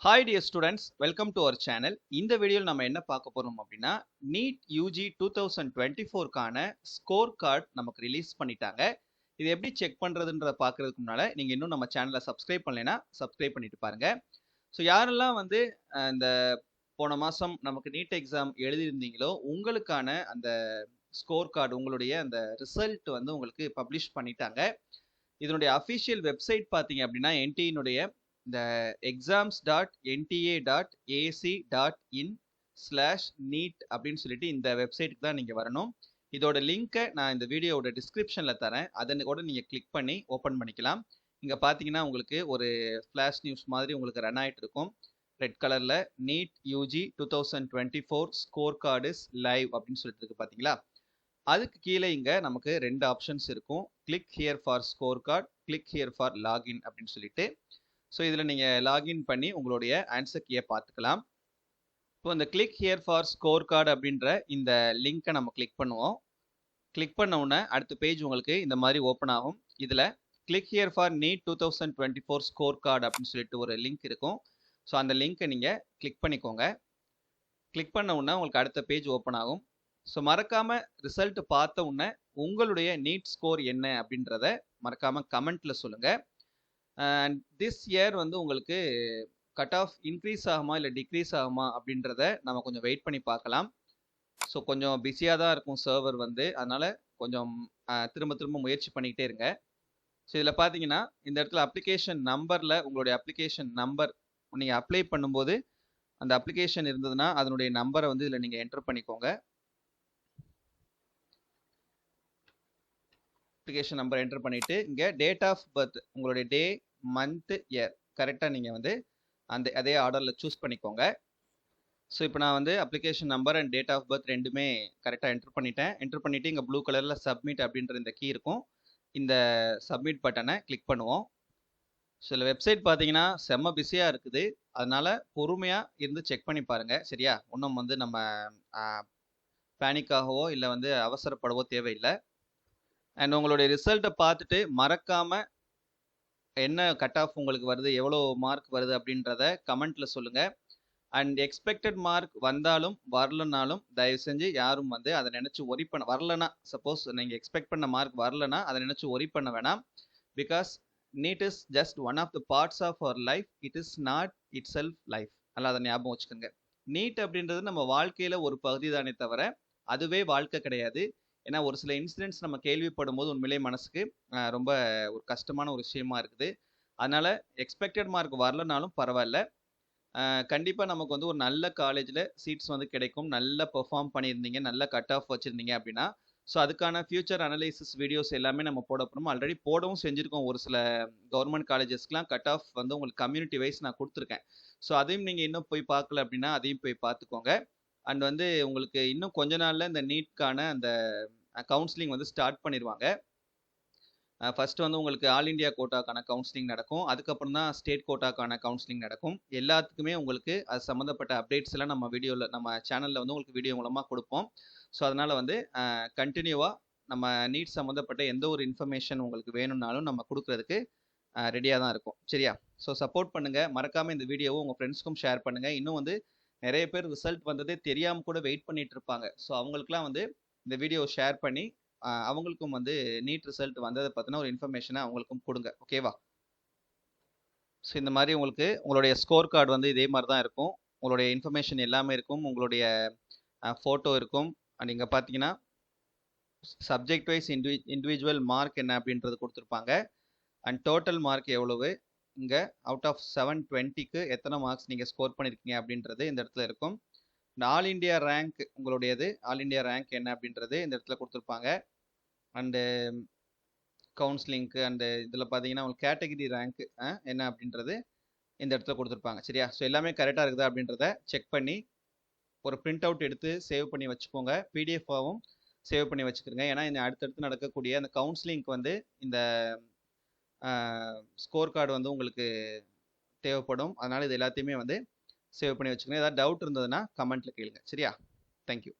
Hi dear students, welcome to our channel. இந்த வீடியோவில் நம்ம என்ன பார்க்க போறோம் அப்படின்னா NEET UG 2024 கான ஸ்கோர் கார்டு நமக்கு ரிலீஸ் பண்ணிட்டாங்க. இது எப்படி செக் பண்றதுன்றத பார்க்கறதுக்கு முன்னால நீங்க இன்னும் நம்ம சேனலை சப்ஸ்கிரைப் பண்ணலைன்னா சப்ஸ்கிரைப் பண்ணிட்டு பாருங்க. ஸோ யாரெல்லாம் வந்து இந்த போன மாசம் நமக்கு நீட் எக்ஸாம் எழுதியிருந்தீங்களோ உங்களுக்கான அந்த ஸ்கோர் கார்டு உங்களுடைய அந்த ரிசல்ட் வந்து உங்களுக்கு பப்ளிஷ் பண்ணிட்டாங்க. இதனுடைய அஃபிஷியல் வெப்சைட் பார்த்தீங்க அப்படின்னா என்டியினுடைய இந்த exams.nta.ac.in/neet அப்படின்னு சொல்லிட்டு இந்த வெப்சைட்டுக்கு தான் நீங்கள் வரணும். இதோட லிங்கை நான் இந்த வீடியோவோட டிஸ்கிரிப்ஷனில் தரேன். அதை கூட நீங்கள் கிளிக் பண்ணி ஓப்பன் பண்ணிக்கலாம். இங்கே பார்த்தீங்கன்னா உங்களுக்கு ஒரு ஃப்ளாஷ் நியூஸ் மாதிரி உங்களுக்கு ரன் ஆகிட்டு இருக்கும். ரெட் கலரில் NEET UG 2024 score card is live அப்படின்னு சொல்லிட்டு இருக்கு பார்த்தீங்களா. அதுக்கு கீழே இங்கே நமக்கு ரெண்டு ஆப்ஷன்ஸ் இருக்கும். Click here for score card, click here for login அப்படின்னு சொல்லிட்டு. ஸோ இதில் நீங்கள் லாகின் பண்ணி உங்களுடைய ஆன்சர் கீயை பார்த்துக்கலாம். இப்போ இந்த click here for score card அப்படின்ற இந்த லிங்க்கை நம்ம கிளிக் பண்ணுவோம். கிளிக் பண்ண உடனே அடுத்த பேஜ் உங்களுக்கு இந்த மாதிரி ஓப்பன் ஆகும். இதில் click here for NEET 2024 score card அப்படின்னு சொல்லிட்டு ஒரு லிங்க் இருக்கும். ஸோ அந்த லிங்க்கை நீங்கள் கிளிக் பண்ணிக்கோங்க. கிளிக் பண்ண உடனே உங்களுக்கு அடுத்த பேஜ் ஓப்பன் ஆகும். ஸோ மறக்காமல் ரிசல்ட் பார்த்த உடனே உங்களுடைய நீட் ஸ்கோர் என்ன அப்படின்றத மறக்காமல் கமெண்ட்டில் சொல்லுங்கள். அண்ட் திஸ் இயர் வந்து உங்களுக்கு கட் ஆஃப் இன்க்ரீஸ் ஆகுமா இல்லை டிக்ரீஸ் ஆகுமா அப்படின்றத நம்ம கொஞ்சம் வெயிட் பண்ணி பார்க்கலாம். ஸோ கொஞ்சம் பிஸியாக தான் இருக்கும் சர்வர் வந்து, அதனால் கொஞ்சம் திரும்ப திரும்ப முயற்சி பண்ணிக்கிட்டே இருங்க. ஸோ இதில் பார்த்தீங்கன்னா இந்த இடத்துல அப்ளிகேஷன் நம்பரில் உங்களுடைய அப்ளிகேஷன் நம்பர் நீங்கள் அப்ளை பண்ணும்போது அந்த அப்ளிகேஷன் இருந்ததுன்னா அதனுடைய நம்பரை வந்து இதில் நீங்கள் என்டர் பண்ணிக்கோங்க. அப்ளிகேஷன் நம்பர் என்டர் பண்ணிவிட்டு இங்கே டேட் ஆஃப் பர்த் உங்களுடைய டே மந்த் இயர் கரெக்டாக நீங்கள் வந்து அதே ஆர்டரில் சூஸ் பண்ணிக்கோங்க. ஸோ இப்போ நான் வந்து application number and date of birth ரெண்டுமே கரெக்டாக என்டர் பண்ணிட்டேன். என்டர் பண்ணிவிட்டு இங்கே ப்ளூ கலரில் சப்மிட் அப்படின்ற இந்த கீ இருக்கும். இந்த சப்மிட் பட்டனை கிளிக் பண்ணுவோம். ஸோ இதில் வெப்சைட் பார்த்தீங்கன்னா செம்ம பிஸியாக இருக்குது. அதனால் பொறுமையாக இருந்து செக் பண்ணி பாருங்கள். சரியா, ஒன்றும் வந்து நம்ம பேனிக்காகவோ இல்லை வந்து அவசரப்படவோ தேவையில்லை. அண்ட் உங்களுடைய ரிசல்ட்டை பார்த்துட்டு மறக்காமல் என்ன கட் ஆஃப் உங்களுக்கு வருது, எவ்வளோ மார்க் வருது அப்படின்றத கமெண்ட்டில் சொல்லுங்கள். அண்ட் எக்ஸ்பெக்டட் மார்க் வந்தாலும் வரலனாலும் தயவு செஞ்சு யாரும் வந்து அதை நினச்சி ஒரி பண்ண வரலனா, சப்போஸ் நீங்கள் எக்ஸ்பெக்ட் பண்ண மார்க் வரலனா அதை நினச்சி ஒரி பண்ண வேணாம். Because NEET is just one of the parts of our life, it is not itself life. நல்லா அதை ஞாபகம் வச்சுக்கோங்க. நீட் அப்படின்றது நம்ம வாழ்க்கையில் ஒரு பகுதி தானே தவிர அதுவே வாழ்க்கை கிடையாது. ஏன்னா ஒரு சில இன்சிடென்ட்ஸ் நம்ம கேள்விப்படும் போது உண்மையிலே மனசுக்கு ரொம்ப ஒரு கஷ்டமான ஒரு விஷயமா இருக்குது. அதனால எக்ஸ்பெக்டட் மார்க் வரலனாலும் பரவாயில்ல, கண்டிப்பாக நமக்கு வந்து ஒரு நல்ல காலேஜில் சீட்ஸ் வந்து கிடைக்கும். நல்லா பெர்ஃபார்ம் பண்ணியிருந்தீங்க, நல்ல கட் ஆஃப் வச்சுருந்தீங்க அப்படின்னா. ஸோ அதுக்கான ஃபியூச்சர் அனலைசிஸ் வீடியோஸ் எல்லாமே நம்ம போட போகிறோம். ஆல்ரெடி போடவும் செஞ்சுருக்கோம். ஒரு சில கவர்மெண்ட் காலேஜஸ்க்குலாம் கட் ஆஃப் வந்து உங்களுக்கு கம்யூனிட்டி வைஸ் நான் கொடுத்துருக்கேன். ஸோ அதையும் நீங்கள் இன்னும் போய் பார்க்கல அப்படின்னா அதையும் போய் பார்த்துக்கோங்க. அண்ட் வந்து உங்களுக்கு இன்னும் கொஞ்ச நாளில் இந்த நீட்கான அந்த கவுன்சிலிங் வந்து ஸ்டார்ட் பண்ணிடுவாங்க. ஃபர்ஸ்ட் வந்து உங்களுக்கு ஆல் இண்டியா கோட்டாக்கான கவுன்சிலிங் நடக்கும். அதுக்கப்புறம் தான் ஸ்டேட் கோட்டாக்கான கவுன்சிலிங் நடக்கும். எல்லாத்துக்குமே உங்களுக்கு அது சம்மந்தப்பட்ட அப்டேட்ஸ் எல்லாம் நம்ம சேனலில் வந்து உங்களுக்கு வீடியோ மூலமாக கொடுப்போம். ஸோ அதனால் வந்து கண்டினியூவாக நம்ம நீட் சம்மந்தப்பட்ட எந்த ஒரு இன்ஃபர்மேஷன் உங்களுக்கு வேணும்னாலும் நம்ம கொடுக்குறதுக்கு ரெடியாக தான் இருக்கும். சரியா, ஸோ சப்போர்ட் பண்ணுங்கள். மறக்காமல் இந்த வீடியோவை உங்கள் ஃப்ரெண்ட்ஸ்க்கும் ஷேர் பண்ணுங்கள். இன்னும் வந்து நிறைய பேர் ரிசல்ட் வந்ததே தெரியாமல் கூட வெயிட் பண்ணிட்டு இருப்பாங்க. ஸோ அவங்களுக்குலாம் வந்து இந்த வீடியோவை ஷேர் பண்ணி அவங்களுக்கும் வந்து நீட் ரிசல்ட் வந்ததை பற்றின ஒரு இன்ஃபர்மேஷனை அவங்களுக்கும் கொடுங்க. ஓகேவா? ஸோ இந்த மாதிரி உங்களுக்கு உங்களுடைய ஸ்கோர் கார்டு வந்து இதே மாதிரி தான் இருக்கும். உங்களுடைய இன்ஃபர்மேஷன் எல்லாமே இருக்கும். உங்களுடைய ஃபோட்டோ இருக்கும். அண்ட் இங்கே பார்த்தீங்கன்னா சப்ஜெக்ட் வைஸ் இண்டிவிஜுவல் மார்க் என்ன அப்படின்றது கொடுத்துருப்பாங்க. அண்ட் டோட்டல் மார்க் எவ்வளவு, இங்கே அவுட் ஆஃப் 720க்கு எத்தனை மார்க்ஸ் நீங்கள் ஸ்கோர் பண்ணியிருக்கீங்க அப்படின்றது இந்த இடத்துல இருக்கும். இந்த ஆல் இண்டியா ரேங்க் உங்களுடையது, ஆல் இண்டியா ரேங்க் என்ன அப்படின்றது இந்த இடத்துல கொடுத்துருப்பாங்க. அண்டு கவுன்சிலிங்க்கு அண்டு இதில் பார்த்தீங்கன்னா உங்களுக்கு கேட்டகிரி ரேங்க் என்ன அப்படின்றது இந்த இடத்துல கொடுத்துருப்பாங்க. சரியா, ஸோ எல்லாமே கரெக்டாக இருக்குதா அப்படின்றத செக் பண்ணி ஒரு பிரிண்ட் அவுட் எடுத்து சேவ் பண்ணி வச்சுக்கோங்க. பிடிஎஃபாகவும் சேவ் பண்ணி வச்சுக்கிறோங்க. ஏன்னா இந்த அடுத்தடுத்து நடக்கக்கூடிய அந்த கவுன்சிலிங்க்கு வந்து இந்த ஸ்கோர் கார்டு வந்து உங்களுக்கு தேவைப்படும். அதனால் இது எல்லாத்தையுமே வந்து சேவ் பண்ணி வச்சுக்கோங்க. ஏதாவது டவுட் இருந்ததுன்னா கமெண்ட்டில் கேளுங்க. சரியா, தேங்க்யூ.